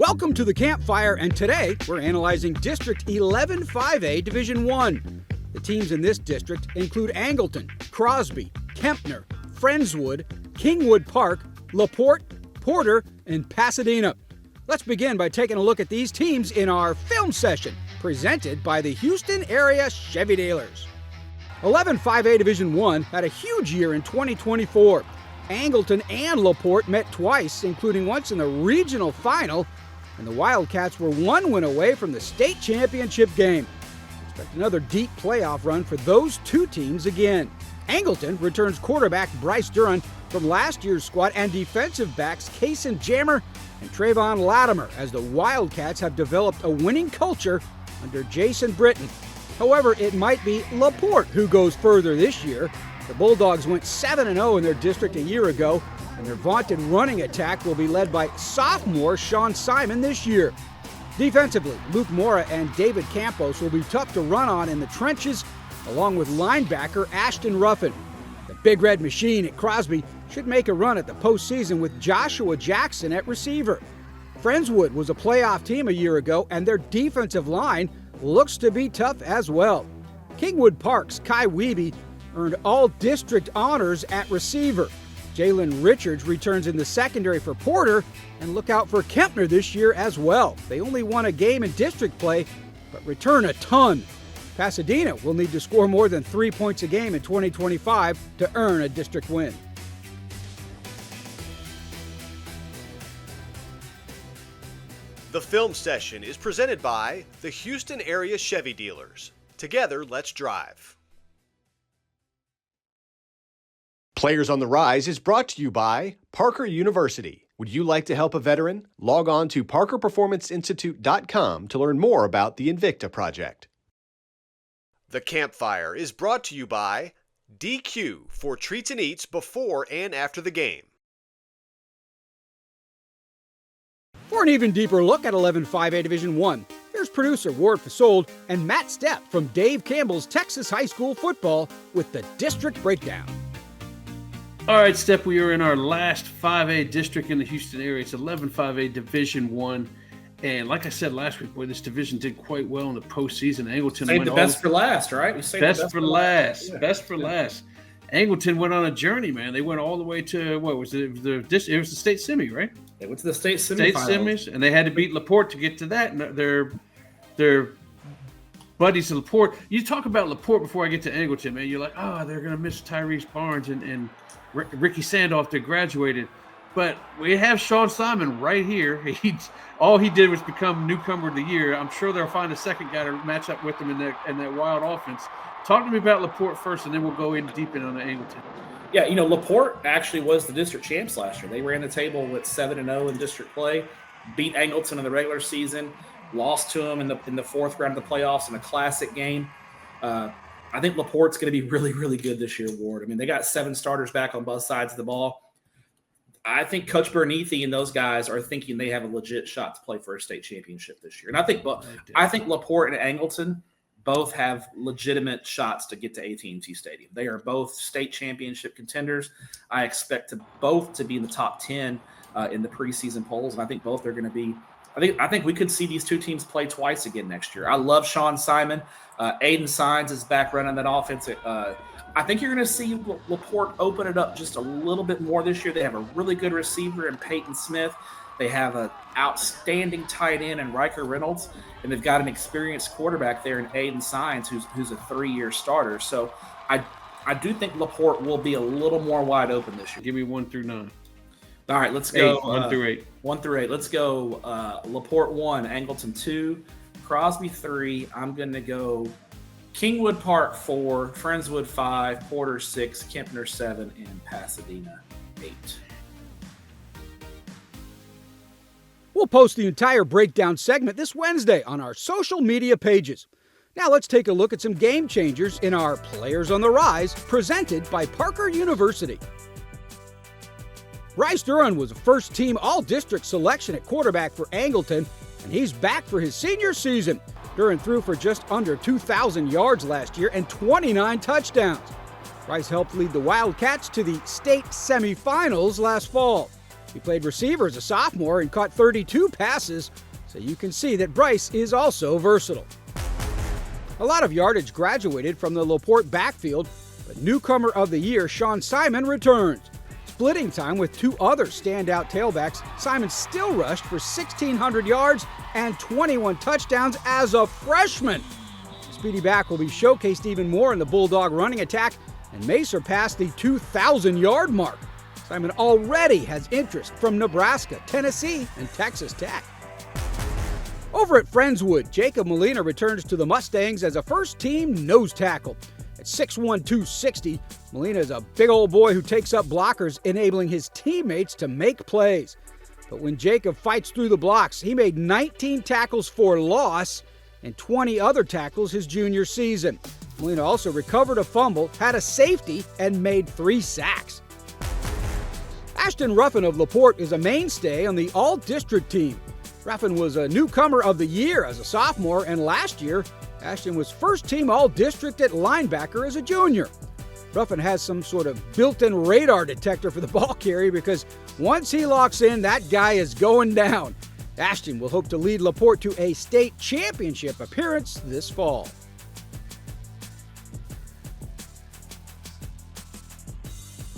Welcome to the Campfire, and today we're analyzing District 11 5A Division 1. The teams in this district include Angleton, Crosby, Kempner, Friendswood, Kingwood Park, LaPorte, Porter, and Pasadena. Let's begin by taking a look at these teams in our film session, presented by the Houston area Chevy dealers. 11 5A Division 1 had a huge year in 2024. Angleton and LaPorte met twice, including once in the regional final, and the Wildcats were one win away from the state championship game. Expect another deep playoff run for those two teams again. Angleton returns quarterback Bryce Duran from last year's squad and defensive backs Kason Jammer and Trayvon Latimer, as the Wildcats have developed a winning culture under Jason Britton. However, it might be LaPorte who goes further this year. The Bulldogs went 7-0 in their district a year ago, and their vaunted running attack will be led by sophomore Sean Simon this year. Defensively, Luke Mora and David Campos will be tough to run on in the trenches, along with linebacker Ashton Ruffin. The Big Red Machine at Crosby should make a run at the postseason with Joshua Jackson at receiver. Friendswood was a playoff team a year ago, and their defensive line looks to be tough as well. Kingwood Park's Kai Wiebe earned all-district honors at receiver. Jalen Richards returns in the secondary for Porter, and look out for Kempner this year as well. They only won a game in district play, but return a ton. Pasadena will need to score more than 3 points a game in 2025 to earn a district win. The film session is presented by the Houston area Chevy dealers. Together, let's drive. Players on the Rise is brought to you by Parker University. Would you like to help a veteran? Log on to parkerperformanceinstitute.com to learn more about the Invicta Project. The Campfire is brought to you by DQ for treats and eats before and after the game. For an even deeper look at 11 5A Division 1, here's producer Ward Fasold and Matt Stepp from Dave Campbell's Texas High School Football with the District Breakdown. All right, Stepp, we are in our last 5A district in the Houston area. It's 11 5A Division 1. And like I said last week, boy, this division did quite well in the postseason. Angleton saved the best for last, right? We saved best for last. Yeah. Best for last. Angleton went on a journey, man. They went all the way to, what was it? It was the state semi, right? They went to the state semifinals. State semis, and they had to beat LaPorte to get to that. And their buddies at LaPorte. You talk about LaPorte before I get to Angleton, man. You're like, oh, they're going to miss Tyrese Barnes and Ricky Sandoff that graduated. But we have Sean Simon right here. All he did was become newcomer of the year. I'm sure they'll find a second guy to match up with him in that wild offense. Talk to me about LaPorte first, and then we'll go deep in on the Angleton. Yeah, LaPorte actually was the district champs last year. They ran the table with 7-0 in district play, beat Angleton in the regular season, lost to them in the fourth round of the playoffs in a classic game. I think LaPorte's going to be really, really good this year, Ward. I mean, they got 7 starters back on both sides of the ball. I think Coach Bernithi and those guys are thinking they have a legit shot to play for a state championship this year. And I think LaPorte and Angleton both have legitimate shots to get to AT&T Stadium. They are both state championship contenders. I expect both to be in the top 10 in the preseason polls, and I think both are going to be. I think we could see these two teams play twice again next year. I love Sean Simon. Aiden Sines is back running that offense. I think you're going to see LaPorte open it up just a little bit more this year. They have a really good receiver in Peyton Smith. They have an outstanding tight end in Riker Reynolds, and they've got an experienced quarterback there in Aiden Sines, who's a 3-year starter. So I do think LaPorte will be a little more wide open this year. Give me 1 through 9. All right, let's go. 1 through 8. 1 through 8. Let's go LaPorte 1, Angleton 2, Crosby 3. I'm going to go Kingwood Park 4, Friendswood 5, Porter 6, Kempner 7, and Pasadena 8. We'll post the entire breakdown segment this Wednesday on our social media pages. Now let's take a look at some game changers in our Players on the Rise, presented by Parker University. Bryce Duran was a first-team all-district selection at quarterback for Angleton, and he's back for his senior season. Duran threw for just under 2,000 yards last year and 29 touchdowns. Bryce helped lead the Wildcats to the state semifinals last fall. He played receiver as a sophomore and caught 32 passes, so you can see that Bryce is also versatile. A lot of yardage graduated from the LaPorte backfield, but newcomer of the year Sean Simon returns. Splitting time with two other standout tailbacks, Simon still rushed for 1,600 yards and 21 touchdowns as a freshman. The speedy back will be showcased even more in the Bulldog running attack and may surpass the 2,000-yard mark. Simon already has interest from Nebraska, Tennessee, and Texas Tech. Over at Friendswood, Jacob Molina returns to the Mustangs as a first-team nose tackle. At 6'1", 260, Molina is a big old boy who takes up blockers, enabling his teammates to make plays. But when Jacob fights through the blocks, he made 19 tackles for loss and 20 other tackles his junior season. Molina also recovered a fumble, had a safety, and made 3 sacks. Ashton Ruffin of LaPorte is a mainstay on the all-district team. Ruffin was a newcomer of the year as a sophomore, and last year, Ashton was first-team all-district at linebacker as a junior. Ruffin has some sort of built-in radar detector for the ball carrier because once he locks in, that guy is going down. Ashton will hope to lead LaPorte to a state championship appearance this fall.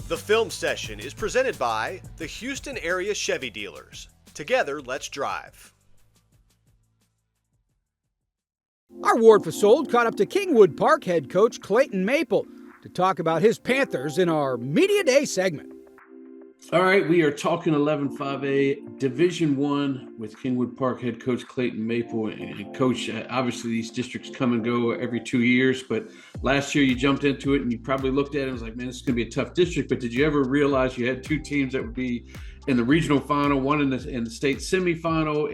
The film session is presented by the Houston area Chevy dealers. Together, let's drive. Our Ward for Sold caught up to Kingwood Park head coach Clayton Maple to talk about his Panthers in our Media Day segment. All right, we are talking 11-5A Division I with Kingwood Park head coach Clayton Maple. And coach, obviously these districts come and go every 2 years, but last year you jumped into it and you probably looked at it and was like, man, this is going to be a tough district. But did you ever realize you had 2 teams that would be in the regional final, one in the state semifinal,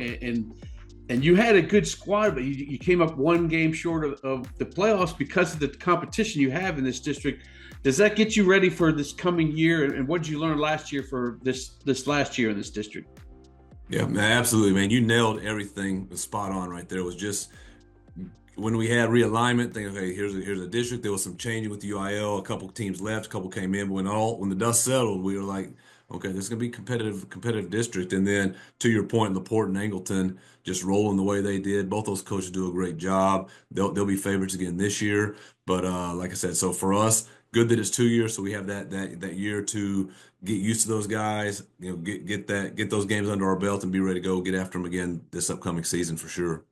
and you had a good squad, but you came up one game short of the playoffs because of the competition you have in this district. Does that get you ready for this coming year? And what did you learn last year for this last year in this district? Yeah, man, absolutely, man. You nailed everything spot on right there. It was just when we had realignment, thinking, hey, here's a district. There was some changing with the UIL. A couple teams left, a couple came in. But when the dust settled, we were like, okay, this is going to be competitive district. And then to your point, LaPorte and Angleton just rolling the way they did. Both those coaches do a great job. They'll be favorites again this year. But like I said, so for us, good that it's 2 years, so we have that year to get used to those guys, get those games under our belt and be ready to go get after them again this upcoming season for sure.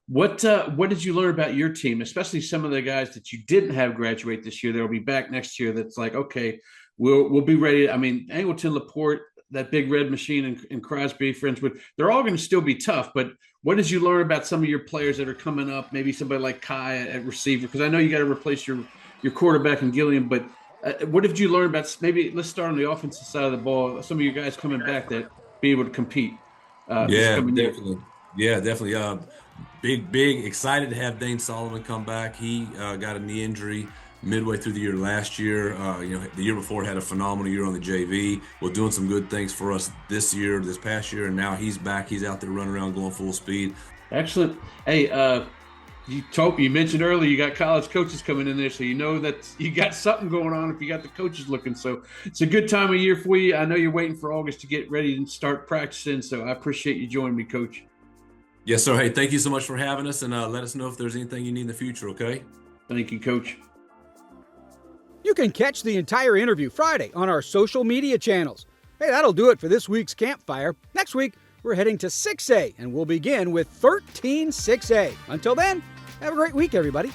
What did you learn about your team, especially some of the guys that you didn't have graduate this year? They'll be back next year. That's like, okay, we'll be ready. I mean, Angleton, LaPorte, that big red machine, and Crosby, Friendswood, they're all going to still be tough. But what did you learn about some of your players that are coming up? Maybe somebody like Kai at receiver, because I know you got to replace your quarterback in Gilliam. But what did you learn about? Maybe let's start on the offensive side of the ball. Some of you guys coming back that be able to compete. Definitely. Yeah, definitely. Big, excited to have Dane Solomon come back. He got a knee injury midway through the year last year. The year before had a phenomenal year on the JV. Was doing some good things for us this past year, and now he's back. He's out there running around going full speed. Excellent. Hey, you mentioned earlier you got college coaches coming in there, so you know that you got something going on if you got the coaches looking. So it's a good time of year for you. I know you're waiting for August to get ready and start practicing, so I appreciate you joining me, Coach. Yes, sir. Hey, thank you so much for having us, and let us know if there's anything you need in the future, okay? Thank you, Coach. You can catch the entire interview Friday on our social media channels. Hey, that'll do it for this week's Campfire. Next week, we're heading to 6A, and we'll begin with 13-6A. Until then, have a great week, everybody.